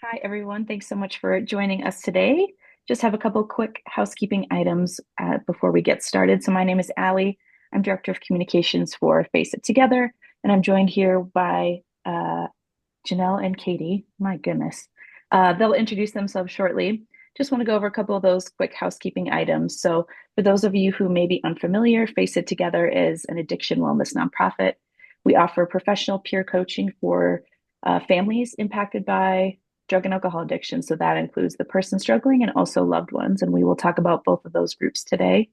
Hi, everyone. Thanks so much for joining us today. Just have a couple quick housekeeping items before we get started. So, my name is Allie. I'm Director of Communications for Face It Together, and I'm joined here by Janelle and Katie. My goodness. They'll introduce themselves shortly. Just want to go over a couple of those quick housekeeping items. So, for those of you who may be unfamiliar, Face It Together is an addiction wellness nonprofit. We offer professional peer coaching for families impacted by drug and alcohol addiction. So, that includes the person struggling and also loved ones. And we will talk about both of those groups today.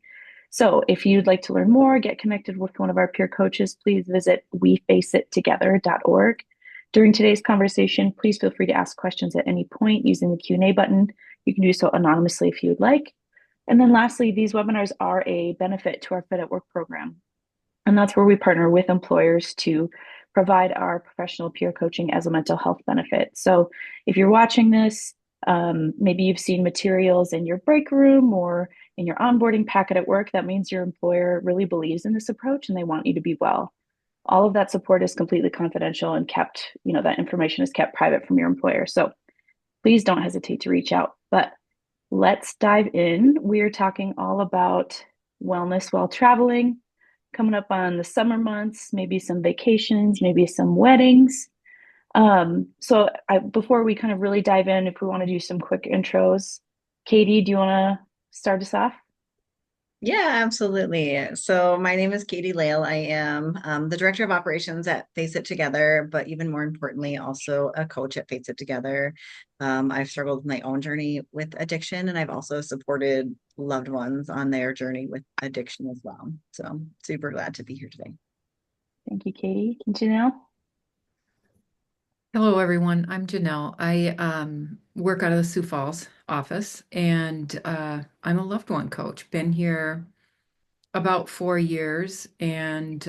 So, if you'd like to learn more, get connected with one of our peer coaches, please visit wefaceit.org. During today's conversation, please feel free to ask questions at any point using the Q&A button. You can do so anonymously if you would like. And then lastly, these webinars are a benefit to our Fit at Work program. And that's where we partner with employers to provide our professional peer coaching as a mental health benefit. So if you're watching this, maybe you've seen materials in your break room or in your onboarding packet at work, that means your employer really believes in this approach and they want you to be well. All of that support is completely confidential and kept, that information is kept private from your employer. So please don't hesitate to reach out. But let's dive in. We're talking all about wellness while traveling, coming up on the summer months, maybe some vacations, maybe some weddings. Before we kind of really dive in, if we want to do some quick intros, Katie, do you want to start us off? Yeah, absolutely. So my name is Katie Lale. I am the Director of Operations at Face It Together, but even more importantly, also a coach at Face It Together. I've struggled with my own journey with addiction, and I've also supported loved ones on their journey with addiction as well. So super glad to be here today. Thank you, Katie. Continue now. Hello, everyone. I'm Janelle. I work out of the Sioux Falls office, and I'm a loved one coach. Been here about 4 years, and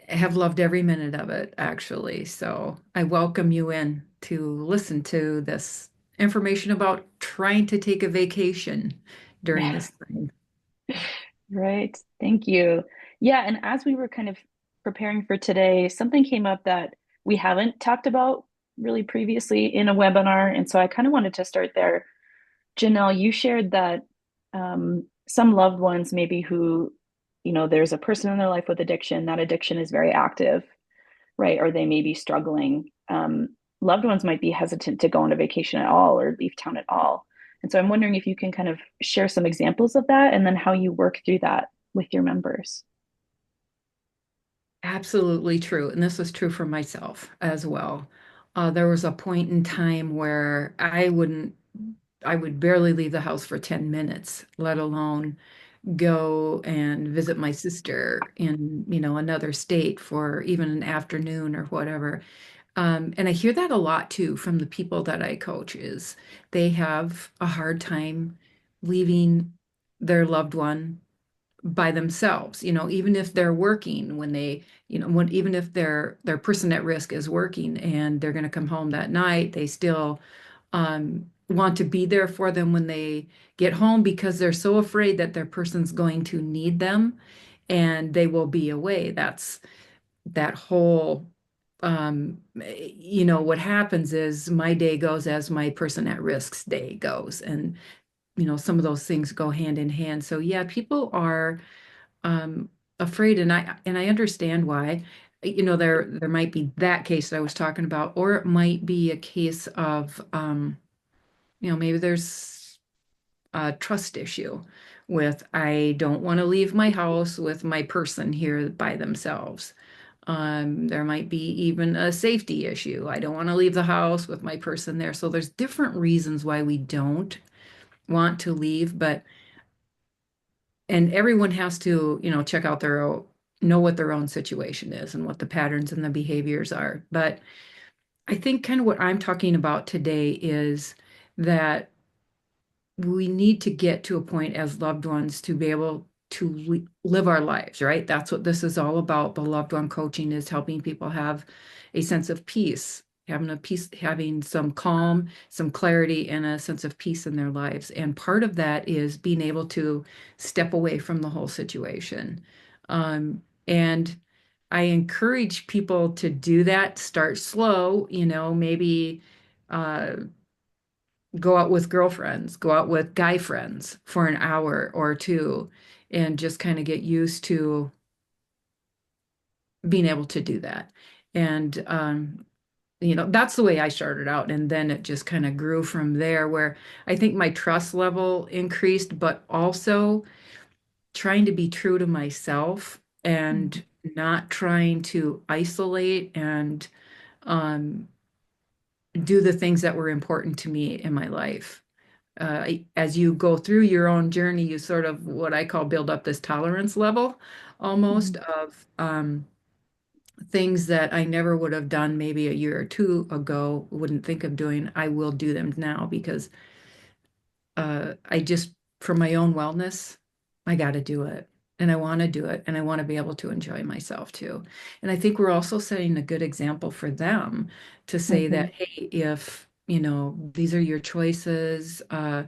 have loved every minute of it, actually. So I welcome you in to listen to this information about trying to take a vacation during this time. Right. Thank you. Yeah, and as we were kind of preparing for today, something came up that we haven't talked about really previously in a webinar. And so I kind of wanted to start there. Janelle, you shared that some loved ones, maybe who, there's a person in their life with addiction, that addiction is very active, right? Or they may be struggling. Loved ones might be hesitant to go on a vacation at all or leave town at all. And so I'm wondering if you can kind of share some examples of that and then how you work through that with your members. Absolutely true. And this was true for myself as well. There was a point in time where I would barely leave the house for 10 minutes, let alone go and visit my sister in, another state for even an afternoon or whatever. And I hear that a lot too from the people that I coach is they have a hard time leaving their loved one by themselves, even if they're working when they, even if their person at risk is working and they're going to come home that night, they still want to be there for them when they get home because they're so afraid that their person's going to need them and they will be away. That's that whole what happens is my day goes as my person at risk's day goes. And, some of those things go hand in hand. So yeah, people are um, afraid, and I understand why. There might be that case that I was talking about, or it might be a case of maybe there's a trust issue with I don't want to leave my house with my person here by themselves. There might be even a safety issue. I don't want to leave the house with my person there. So there's different reasons why we don't want to leave, but and everyone has to, check out their own, know what their own situation is and what the patterns and the behaviors are. But I think kind of what I'm talking about today is that we need to get to a point as loved ones to be able to live our lives, right? That's what this is all about. The loved one coaching is helping people have a sense of peace, having a peace, having some calm, some clarity, and a sense of peace in their lives. And part of that is being able to step away from the whole situation. And I encourage people to do that, start slow, maybe uh, go out with girlfriends, go out with guy friends for an hour or two, and just kind of get used to being able to do that. And that's the way I started out. And then it just kind of grew from there, where I think my trust level increased, but also trying to be true to myself and not trying to isolate and um, do the things that were important to me in my life. As you go through your own journey, you sort of what I call build up this tolerance level almost Mhm. of things that I never would have done maybe a year or two ago, wouldn't think of doing. I will do them now because I just, for my own wellness, I got to do it. And I want to do it. And I want to be able to enjoy myself too. And I think we're also setting a good example for them to say that, Mhm. hey, if, these are your choices, I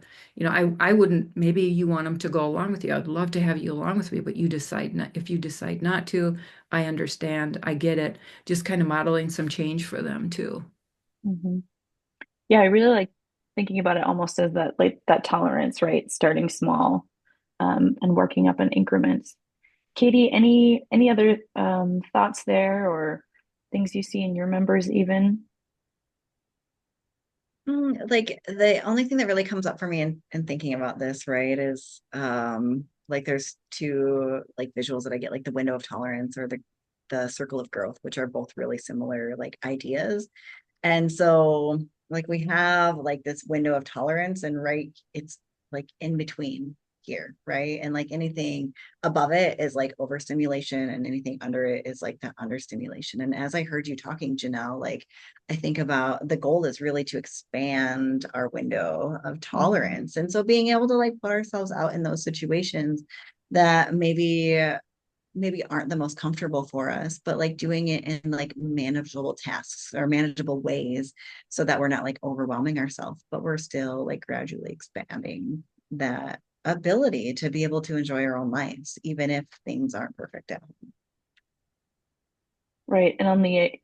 wouldn't, maybe you want them to go along with you. I'd love to have you along with me, but you decide not, if you decide not to, I understand. I get it. Just kind of modeling some change for them too. Mhm. Yeah, I really like thinking about it almost as that like that tolerance, right? Starting small, and working up in increments. Katie, any other thoughts there or things you see in your members even? Like the only thing that really comes up for me in thinking about this, right, is like there's two like visuals that I get, like the window of tolerance or the circle of growth, which are both really similar like ideas. And so like we have like this window of tolerance and right, it's like in between here, right? And like anything above it is like overstimulation and anything under it is like the understimulation. And as I heard you talking, Janelle, like I think about the goal is really to expand our window of Mhm. tolerance. And so being able to like put ourselves out in those situations that maybe aren't the most comfortable for us, but like doing it in like manageable tasks or manageable ways so that we're not like overwhelming ourselves, but we're still like gradually expanding that ability to be able to enjoy our own lives, even if things aren't perfect at home. Right. And on the,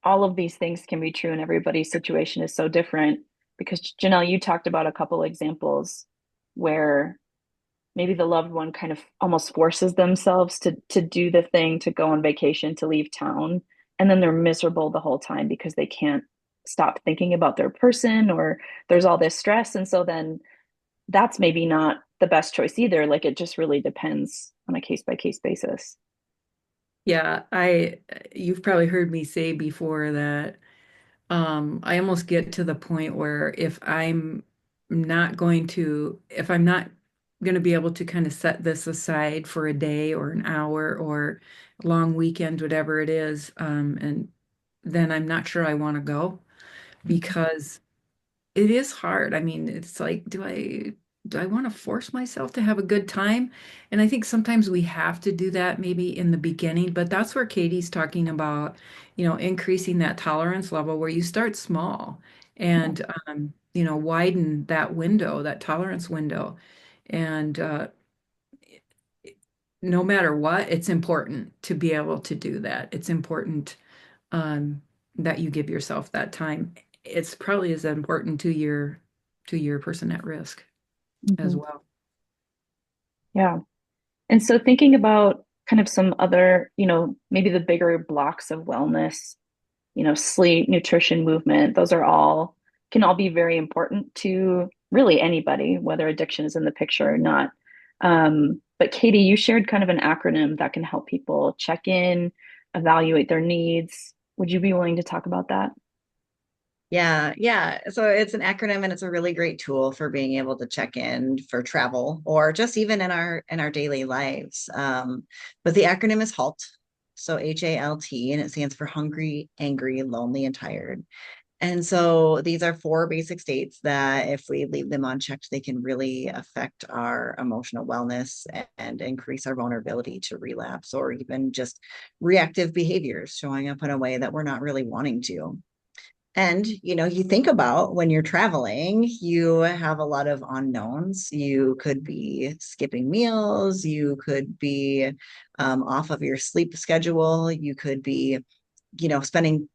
all of these things can be true and everybody's situation is so different because Janelle, you talked about a couple examples where maybe the loved one kind of almost forces themselves to do the thing, to go on vacation, to leave town, and then they're miserable the whole time because they can't stop thinking about their person or there's all this stress. And so then that's maybe not the best choice either. Like it just really depends on a case by case basis. Yeah, you've probably heard me say before that I almost get to the point where if I'm not going to be able to kind of set this aside for a day or an hour or a long weekend, whatever it is, and then I'm not sure I want to go because it is hard. I mean, it's like, do I want to force myself to have a good time? And I think sometimes we have to do that maybe in the beginning, but that's where Katie's talking about, increasing that tolerance level where you start small Yeah. and widen that window, that tolerance window. And no matter what, it's important to be able to do that. It's important um, that you give yourself that time. It's probably as important to your person at risk as Mhm. well. Yeah. And so thinking about kind of some other, maybe the bigger blocks of wellness, sleep, nutrition, movement, those are all can all be very important to really anybody, whether addiction is in the picture or not. But Katie, you shared kind of an acronym that can help people check in, evaluate their needs. Would you be willing to talk about that? Yeah, yeah. So it's an acronym and it's a really great tool for being able to check in for travel or just even in our daily lives. But the acronym is HALT. So HALT, and it stands for hungry, angry, lonely, and tired. And so these are four basic states that if we leave them unchecked, they can really affect our emotional wellness and increase our vulnerability to relapse or even just reactive behaviors showing up in a way that we're not really wanting to. And, you think about when you're traveling, you have a lot of unknowns. You could be skipping meals. You could be off of your sleep schedule. You could be, spending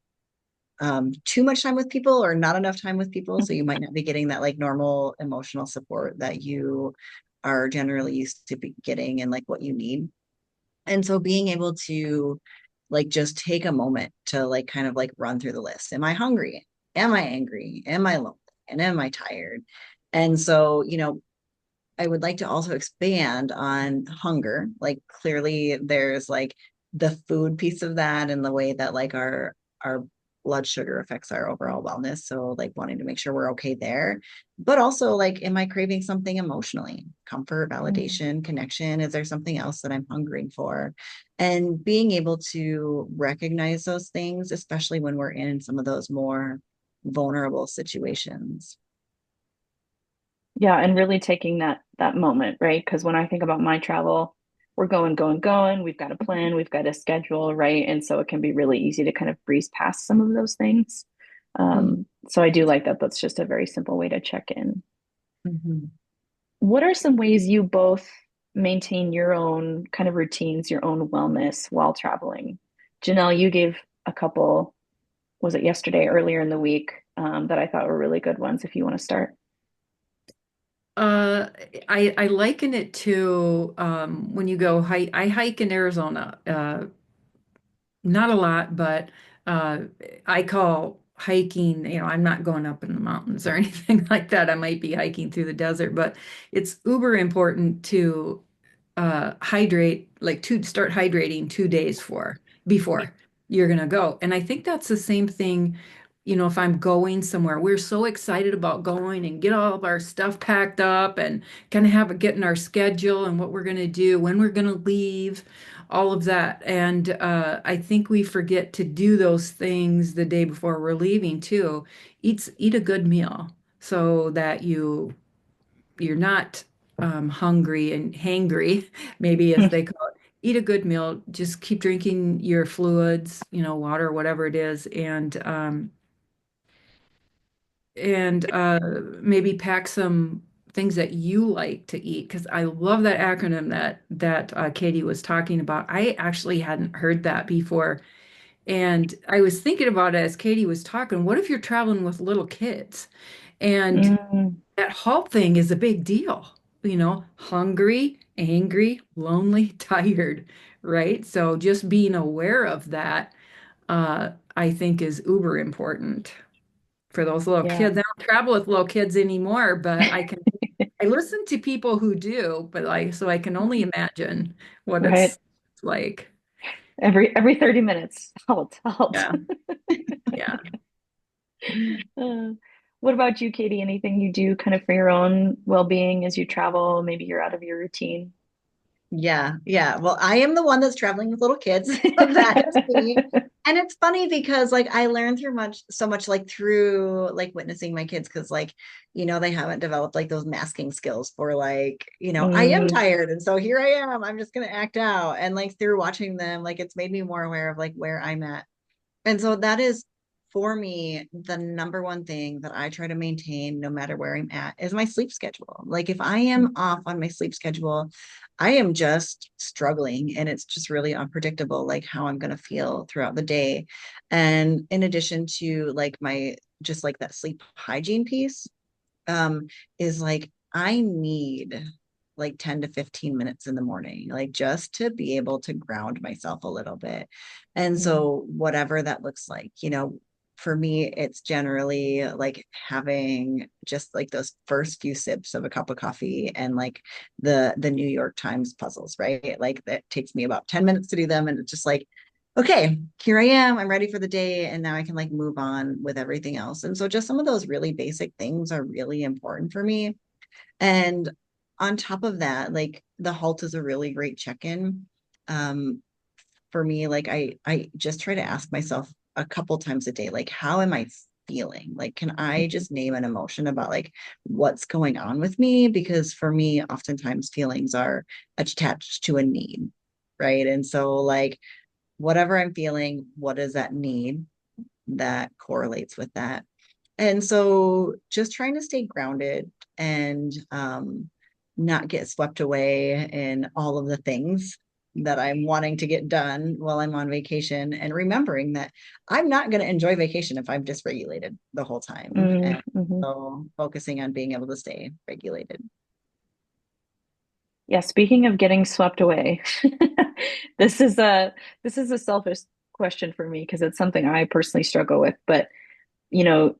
too much time with people or not enough time with people. So you might not be getting that like normal emotional support that you are generally used to be getting and like what you need. And so being able to like just take a moment to like kind of like run through the list. Am I hungry? Am I angry? Am I lonely? And am I tired? And so, I would like to also expand on hunger. Like clearly there's like the food piece of that and the way that like our blood sugar affects our overall wellness. So like wanting to make sure we're okay there. But also like, am I craving something emotionally? Comfort, Mm. validation, connection? Is there something else that I'm hungering for? And being able to recognize those things, especially when we're in some of those more vulnerable situations. Yeah, and really taking that moment, right? Because when I think about my travel, we're going, going, going. We've got a plan, we've got a schedule, right? And so it can be really easy to kind of breeze past some of those things. So I do like that. That's just a very simple way to check in. Mm-hmm. What are some ways you both maintain your own kind of routines, your own wellness while traveling? Janelle, you gave a couple, was it yesterday, earlier in the week, that I thought were really good ones if you want to start. Uh, I liken it to when you go hike. I hike in Arizona. Not a lot, but uh, I call hiking, I'm not going up in the mountains or anything like that. I might be hiking through the desert, but it's uber important to hydrate, like to start hydrating 2 days before you're gonna go. And I think that's the same thing, if I'm going somewhere, we're so excited about going and get all of our stuff packed up and kind of have a get in our schedule and what we're gonna do, when we're gonna leave, all of that. And I think we forget to do those things the day before we're leaving too. Eat a good meal so that you're not hungry and hangry, maybe as they call it. Eat a good meal. Just keep drinking your fluids, water, whatever it is, and maybe pack some things that you like to eat. Because I love that acronym that Katie was talking about. I actually hadn't heard that before, and I was thinking about it as Katie was talking. What if you're traveling with little kids? And Mm, that halt thing is a big deal, hungry, angry, lonely, tired, right? So just being aware of that, I think is uber important for those little yeah. kids. I don't travel with little kids anymore, but I listen to people who do, but so I can only imagine what Right. it's like. Every 30 minutes. Halt, halt. Yeah. Yeah. Uh, what about you, Katie? Anything you do kind of for your own well-being as you travel? Maybe you're out of your routine. Yeah, yeah. Well, I am the one that's traveling with little kids. That is me. And it's funny because like I learned so much like through like witnessing my kids because like, they haven't developed like those masking skills for like, I am Mm, tired and so here I am. I'm just gonna act out. And like through watching them, like it's made me more aware of like where I'm at. And so that is for me the number one thing that I try to maintain no matter where I'm at is my sleep schedule. Like if I am off on my sleep schedule, I am just struggling and it's just really unpredictable like how I'm going to feel throughout the day. And in addition to like my just like that sleep hygiene piece, um is like I need like 10 to 15 minutes in the morning, like just to be able to ground myself a little bit. And mm, so, whatever that looks like, for me, it's generally like having just like those first few sips of a cup of coffee and like the New York Times puzzles, right? Like that takes me about 10 minutes to do them. And it's just like, okay, here I am. I'm ready for the day. And now I can like move on with everything else. And so just some of those really basic things are really important for me. And on top of that, like the halt is a really great check-in. Um, for me, like I just try to ask myself a couple times a day, like, how am I feeling? Like, can I just name an emotion about like what's going on with me? Because for me, oftentimes feelings are attached to a need, right? And so like whatever I'm feeling, what is that need? that correlates with that. And so just trying to stay grounded and not get swept away in all of the things that I'm wanting to get done while I'm on vacation, and remembering that I'm not going to enjoy vacation if I'm dysregulated the whole time. And Mm-hmm. so focusing on being able to stay regulated. Yeah, speaking of getting swept away, this is a this is a selfish question for me because it's something I personally struggle with. But you know,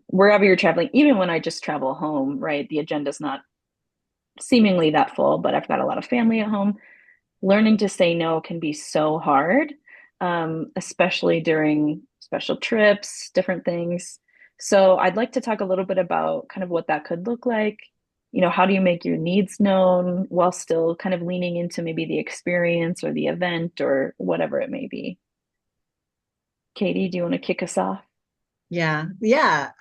wherever you're traveling, even when I just travel home, right, the agenda's not seemingly that full, but I've got a lot of family at home. Learning to say no can be so hard, especially during special trips, different things. So I'd like to talk a little bit about kind of what that could look like. How do you make your needs known while still kind of leaning into maybe the experience or the event or whatever it may be? Katie, do you want to kick us off? Yeah. Yeah.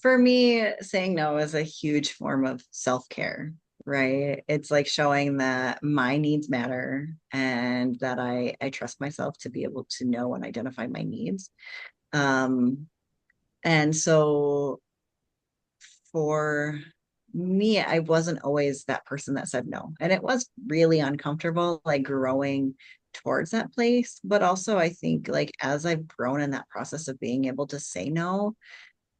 For me, saying no is a huge form of self-care, right? It's like showing that my needs matter and that I trust myself to be able to know and identify my needs. Um, and so for me, I wasn't always that person that said no. And it was really uncomfortable, like growing towards that place. But also, I think like as I've grown in that process of being able to say no,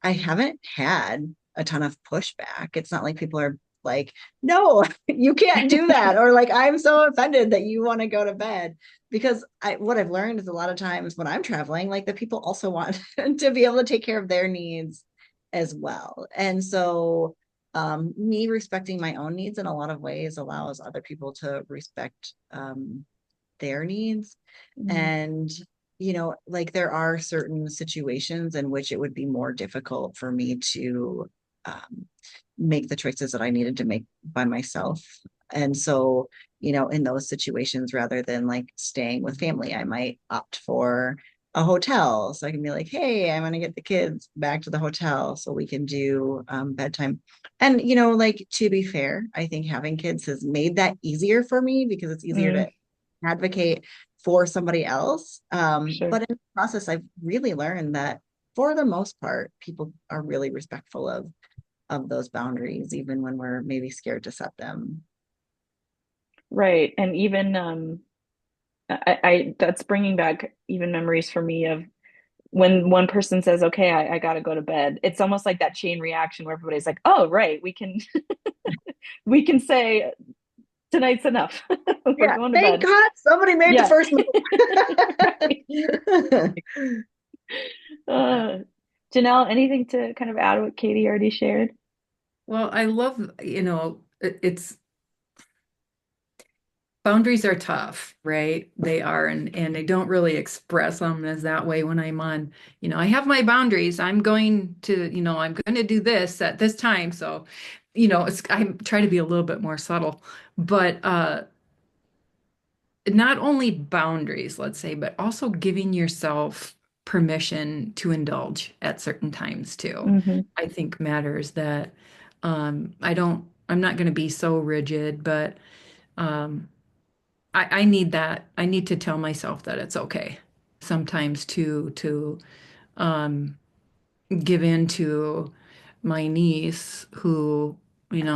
I haven't had a ton of pushback. It's not like people are like, no, you can't do that. Or like, I'm so offended that you want to go to bed. Because what I've learned is a lot of times when I'm traveling, like the people also want to be able to take care of their needs as well. And so me respecting my own needs in a lot of ways allows other people to respect their needs. Mm, And like there are certain situations in which it would be more difficult for me to um, make the choices that I needed to make by myself. And so, in those situations, rather than like staying with family, I might opt for a hotel. So I can be like, hey, I'm going to get the kids back to the hotel so we can do bedtime. And, like to be fair, I think having kids has made that easier for me because it's easier mm, to advocate for somebody else. sure. But in the process, I've really learned that for the most part, people are really respectful of those boundaries, even when we're maybe scared to set them. Right. And even I that's bringing back even memories for me of when one person says, okay, I gotta go to bed. It's almost like that chain reaction where everybody's like, oh, right, we can we can say tonight's enough. We're Yeah, going to thank bed. God somebody made the Yeah. first Right. move. Uh, Janelle, anything to kind of add what Katie already shared? Well, I love, it's boundaries are tough, right? They are, and I don't really express them as that way when I'm on, I have my boundaries. I'm going to do this at this time. So, I try to be a little bit more subtle, but not only boundaries, let's say, but also giving yourself permission to indulge at certain times too. Hmm. I think matters that I'm not going to be so rigid, but um, I need that. I need to tell myself that it's okay sometimes to um, give in to my niece who,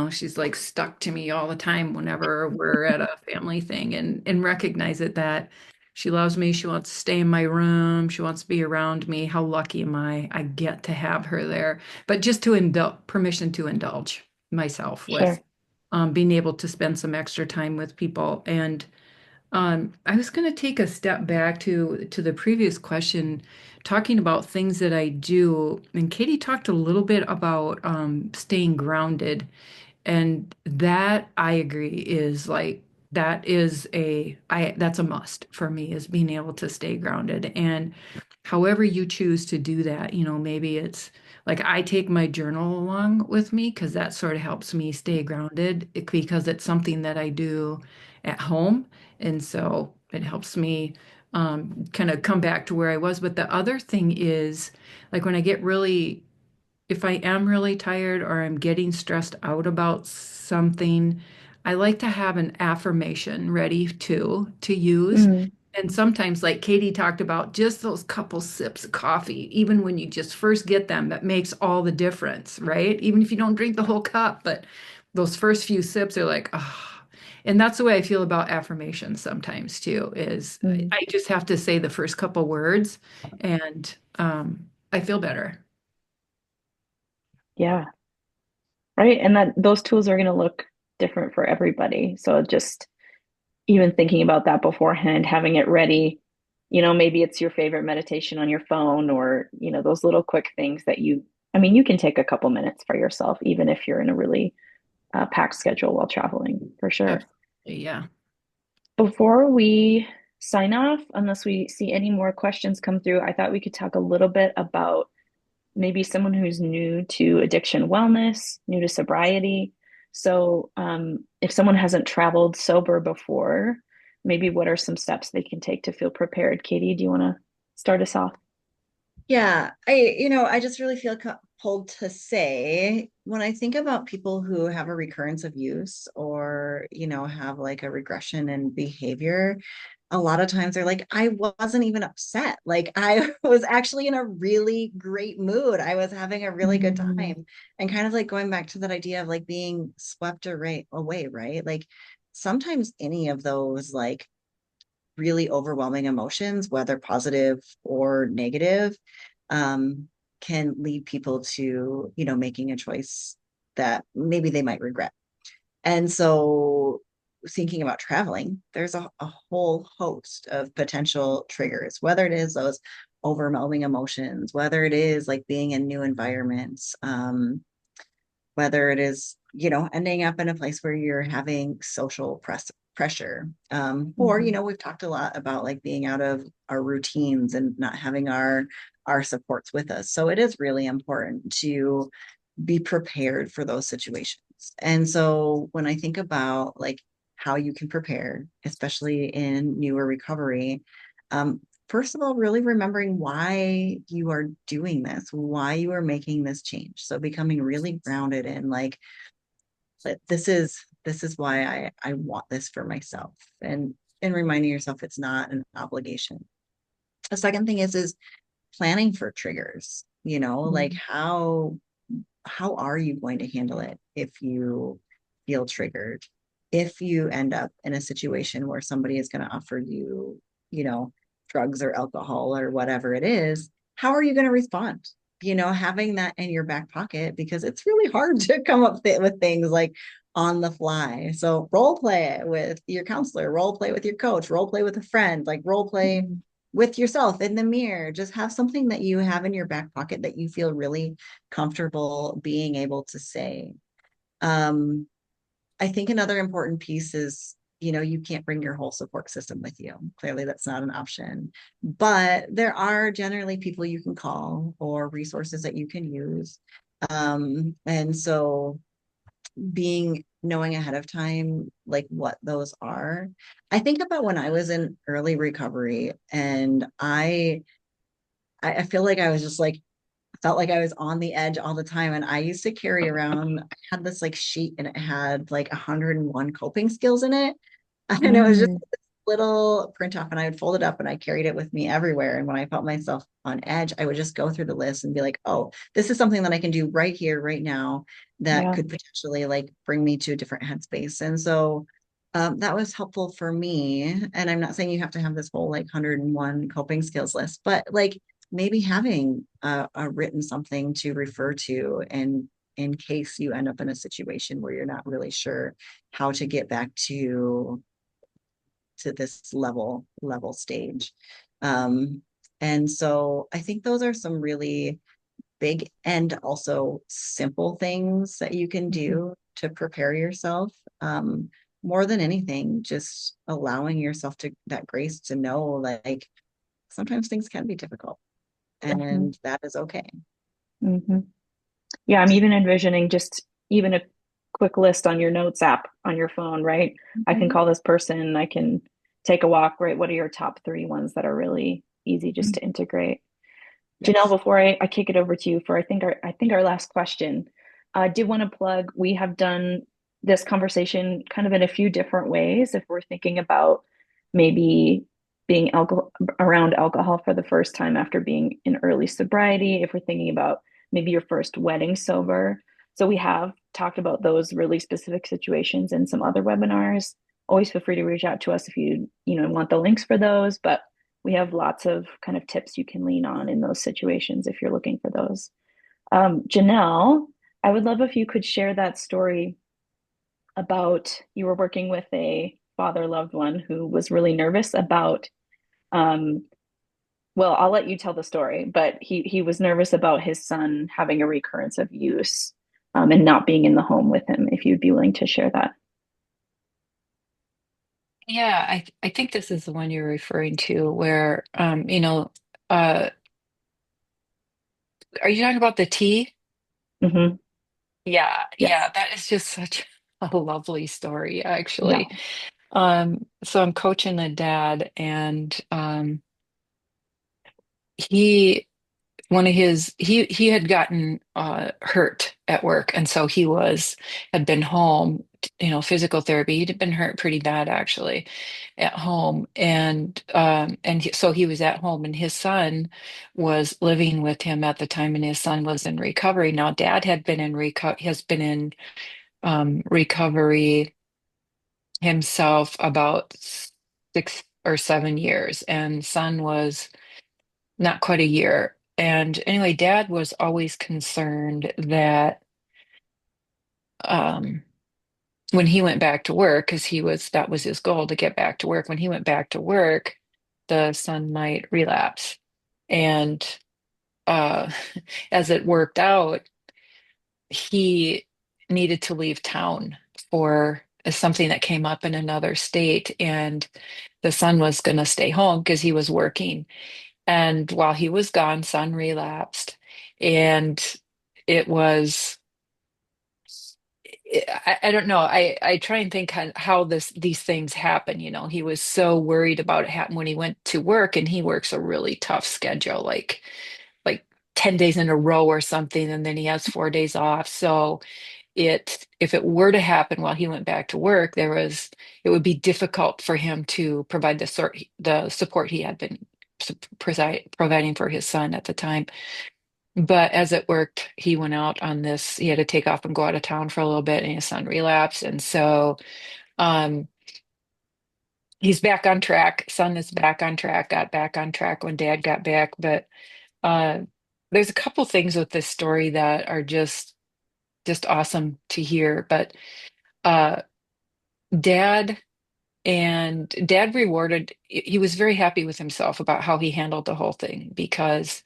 she's like stuck to me all the time whenever we're at a family thing and recognize it that she loves me. She wants to stay in my room. She wants to be around me. How lucky am I? I get to have her there. But just to indulge, permission to indulge myself with Sure. being able to spend some extra time with people. And I was going to take a step back to the previous question, talking about things that I do. And Katie talked a little bit about staying grounded, and that I agree is like that's a must for me is being able to stay grounded. And however you choose to do that, maybe it's like I take my journal along with me because that sort of helps me stay grounded because it's something that I do at home. And so it helps me kind of come back to where I was. But the other thing is like when I get really, if I am really tired or I'm getting stressed out about something, I like to have an affirmation ready to use. Mm. And sometimes, like Katie talked about, just those couple sips of coffee, even when you just first get them, that makes all the difference, right? Even if you don't drink the whole cup, but those first few sips are like, oh. And that's the way I feel about affirmations sometimes too, is Mm, I just have to say the first couple words and I feel better. yeah, right. And that those tools are going to look different for everybody. So just even thinking about that beforehand, having it ready, maybe it's your favorite meditation on your phone or, those little quick things that I mean, you can take a couple minutes for yourself, even if you're in a really packed schedule while traveling, for sure. Absolutely, yeah. Before we sign off, unless we see any more questions come through, I thought we could talk a little bit about maybe someone who's new to addiction wellness, new to sobriety. So, if someone hasn't traveled sober before, maybe what are some steps they can take to feel prepared? Katie, do you want to start us off? Yeah, I just really feel pulled to say when I think about people who have a recurrence of use or, have like a regression in behavior, a lot of times they're like, I wasn't even upset. Like I was actually in a really great mood. I was having a really good Mm, time. And kind of like going back to that idea of like being swept away, right? Like sometimes any of those like really overwhelming emotions, whether positive or negative, um, can lead people to, making a choice that maybe they might regret. And so, thinking about traveling, there's a whole host of potential triggers, whether it is those overwhelming emotions, whether it is like being in new environments, whether it is, ending up in a place where you're having social pressure. Or, mhm, we've talked a lot about like being out of our routines and not having our supports with us. So it is really important to be prepared for those situations. And so when I think about like how you can prepare, especially in newer recovery, first of all, really remembering why you are doing this, why you are making this change. So becoming really grounded in like, this is why I want this for myself, and reminding yourself it's not an obligation. The second thing is planning for triggers. Like mm, how are you going to handle it if you feel triggered? If you end up in a situation where somebody is going to offer you, you know, drugs or alcohol or whatever it is, how are you going to respond? Having that in your back pocket because it's really hard to come up with things like on the fly. So role play it with your counselor, role play with your coach, role play with a friend, like role play mm, with yourself in the mirror. Just have something that you have in your back pocket that you feel really comfortable being able to say. Um, I think another important piece is, you can't bring your whole support system with you. Clearly, that's not an option. But there are generally people you can call or resources that you can use. And so knowing ahead of time like what those are. I think about when I was in early recovery and I feel like I was just like felt like I was on the edge all the time. And I used to carry around, I had this like sheet and it had like 101 coping skills in it. And it was just mm, this little print off and I would fold it up and I carried it with me everywhere. And when I felt myself on edge, I would just go through the list and be like, oh, this is something that I can do right here, right now that yeah. could potentially like bring me to a different headspace. And so that was helpful for me. And I'm not saying you have to have this whole like 101 coping skills list, but like maybe having a written something to refer to and in case you end up in a situation where you're not really sure how to get back to this level stage. Um, and so I think those are some really big and also simple things that you can Mhm, do to prepare yourself. More than anything, just allowing yourself to that grace to know like sometimes things can be difficult mhm, and that is okay. mhm. Yeah, I'm even envisioning just even a quick list on your notes app on your phone, right? I can Mhm. call this person, I can take a walk, right? What are your top three ones that are really easy just to integrate? Janelle, Yes. before I kick it over to you for I think our last question, I did want to plug, we have done this conversation kind of in a few different ways. If we're thinking about maybe being alcohol around alcohol for the first time after being in early sobriety, if we're thinking about maybe your first wedding sober. So we have talked about those really specific situations in some other webinars. Always feel free to reach out to us if you want the links for those, but we have lots of kind of tips you can lean on in those situations if you're looking for those. Janelle, I would love if you could share that story about you were working with a father loved one who was really nervous about um, well, I'll let you tell the story, but he was nervous about his son having a recurrence of use and not being in the home with him, if you'd be willing to share that. Yeah, I think this is the one you're referring to where uh are you talking about the tea? Hmm. Yeah, Yes. yeah, that is just such a lovely story Yeah. actually. So I'm coaching a dad and he one of his he had gotten hurt at work and so had been home, physical therapy. He'd been hurt pretty bad actually at home so he was at home and his son was living with him at the time and his son was in recovery. Now dad had been in has been in recovery himself about 6 or 7 years and son was not quite a year. And anyway, dad was always concerned that um, when he went back to work, because that was his goal to get back to work. When he went back to work, the son might relapse. And uh, as it worked out, he needed to leave town for something that came up in another state. And the son was going to stay home because he was working. And while he was gone, son relapsed. And it was, I don't know. I try and think how these things happen. He was so worried about it happen when he went to work, and he works a really tough schedule, like 10 days in a row or something, and then he has 4 days off. So if it were to happen while he went back to work, it would be difficult for him to provide the support he had been providing for his son at the time. But as it worked, he went out on this, he had to take off and go out of town for a little bit, and his son relapsed. And so um, he's back on track. Son is back on track, got back on track when dad got back. But uh, there's a couple things with this story that are just awesome to hear. But uh, dad dad rewarded, he was very happy with himself about how he handled the whole thing because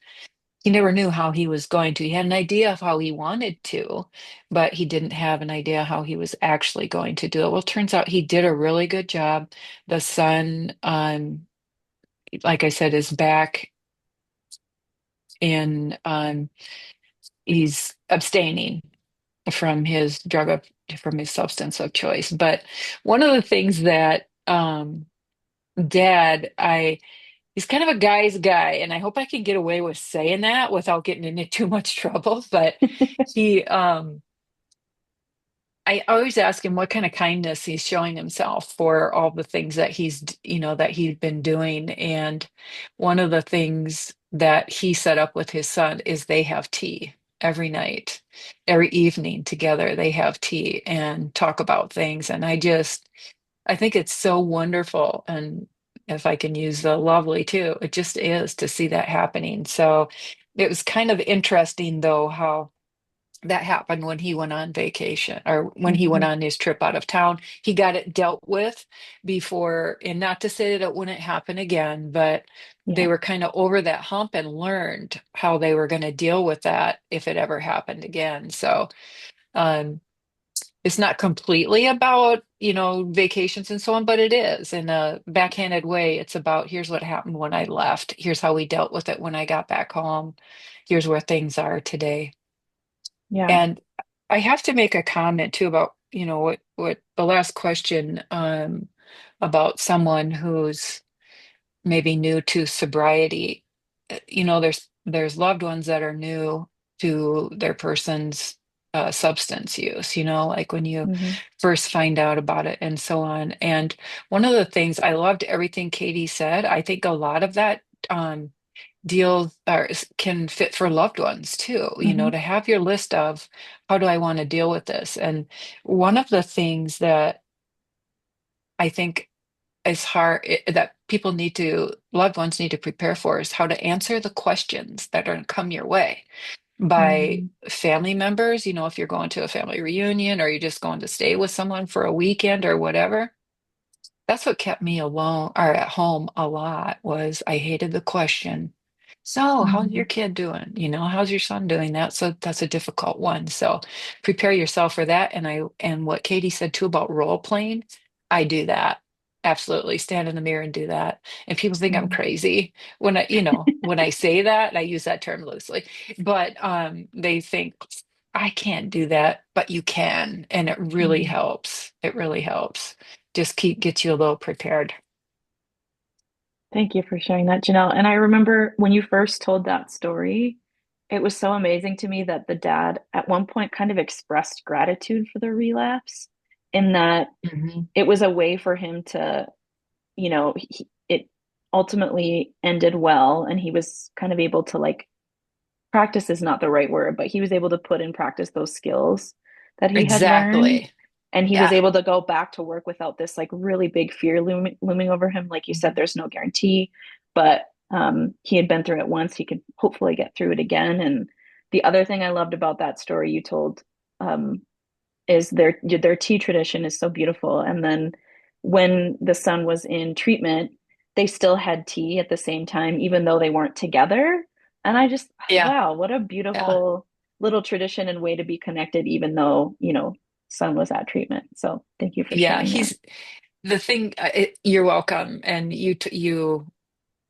he never knew how he was going to. He had an idea of how he wanted to, but he didn't have an idea how he was actually going to do it. Well, it turns out he did a really good job. The son, like I said, is back in, he's abstaining from his from his substance of choice. But one of the things that dad, he's kind of a guy's guy, and I hope I can get away with saying that without getting into too much trouble. But he, I always ask him what kind of kindness he's showing himself for all the things that that he's been doing. And one of the things that he set up with his son is they have tea every night, every evening together. They have tea and talk about things. And I think it's so wonderful. And if I can use the lovely too, it just is to see that happening. So it was kind of interesting though, how that happened when he went on vacation or when he went Hmm. on his trip out of town. He got it dealt with before, and not to say that it wouldn't happen again, but they Yeah. were kind of over that hump and learned how they were going to deal with that if it ever happened again. So, um, it's not completely about, vacations and so on, but it is in a backhanded way. It's about here's what happened when I left. Here's how we dealt with it when I got back home. Here's where things are today. Yeah. And I have to make a comment too about, what the last question about someone who's maybe new to sobriety. There's loved ones that are new to their person's substance use, you know, like when you Mhm. first find out about it and so on. And one of the things I loved everything Katie said. I think a lot of that um, deals or can fit for loved ones too, you know, Mhm. to have your list of how do I want to deal with this. And one of the things that I think is hard that people need to, loved ones need to prepare for is how to answer the questions that are going to come your way by Mhm. family members, you know, if you're going to a family reunion or you're just going to stay with someone for a weekend or whatever. That's what kept me alone or at home a lot was I hated the question. So, how's your Mhm. kid doing? You know, how's your son doing? That's a difficult one. So, prepare yourself for that. And what Katie said too about role playing, I do that. Absolutely. Stand in the mirror and do that. And people think I'm Mhm. crazy when I, you know, when I say that, I use that term loosely, but they think I can't do that, but you can, and it really Mhm. helps. It really helps just keep get you a little prepared. Thank you for sharing that, Janelle. And I remember when you first told that story, it was so amazing to me that the dad at one point kind of expressed gratitude for the relapse, in that Hmm. it was a way for him to, it ultimately ended well, and he was kind of able to, like, practice is not the right word, but he was able to put in practice those skills that he had learned. Exactly. And he was Yeah. able to go back to work without this like really big fear looming over him. Like you said, Mhm. there's no guarantee, but he had been through it once. He could hopefully get through it again. And the other thing I loved about that story you told um, is their tea tradition is so beautiful. And then when the son was in treatment, they still had tea at the same time, even though they weren't together. And I just, Yeah. wow, what a Yeah. beautiful little tradition and way to be connected, even though, son was at treatment. So thank you for Yeah. sharing that. He's the thing. You're welcome. And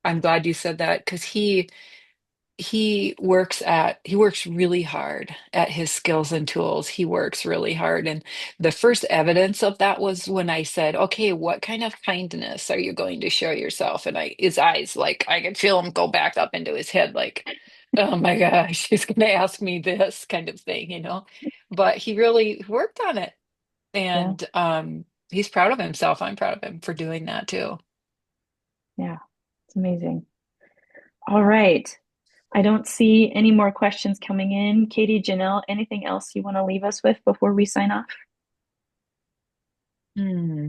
I'm glad you said that because he works really hard at his skills and tools. He works really hard. And the first evidence of that was when I said, okay, what kind of kindness are you going to show yourself? And his eyes, like I could feel him go back up into his head, like, oh my gosh, he's going to ask me this kind of thing, you know? But he really worked on it. Yeah, And he's proud of himself. I'm proud of him for doing that too. yeah, it's amazing. All right. I don't see any more questions coming in. Katie, Janelle, anything else you want to leave us with before we sign off? Hmm.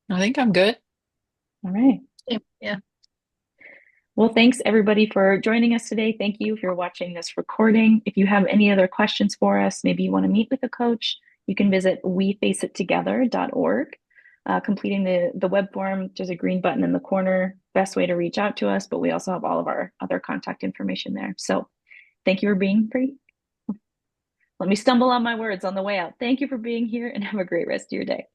I think I'm good. All right. Yeah. Well, thanks everybody for joining us today. Thank you for watching this recording. If you have any other questions for us, maybe you want to meet with a coach, you can visit wefaceit.together.org. Completing the web form, there's a green button in the corner, best way to reach out to us, but we also have all of our other contact information there. So thank you for being free. Let me stumble on my words on the way out. Thank you for being here and have a great rest of your day.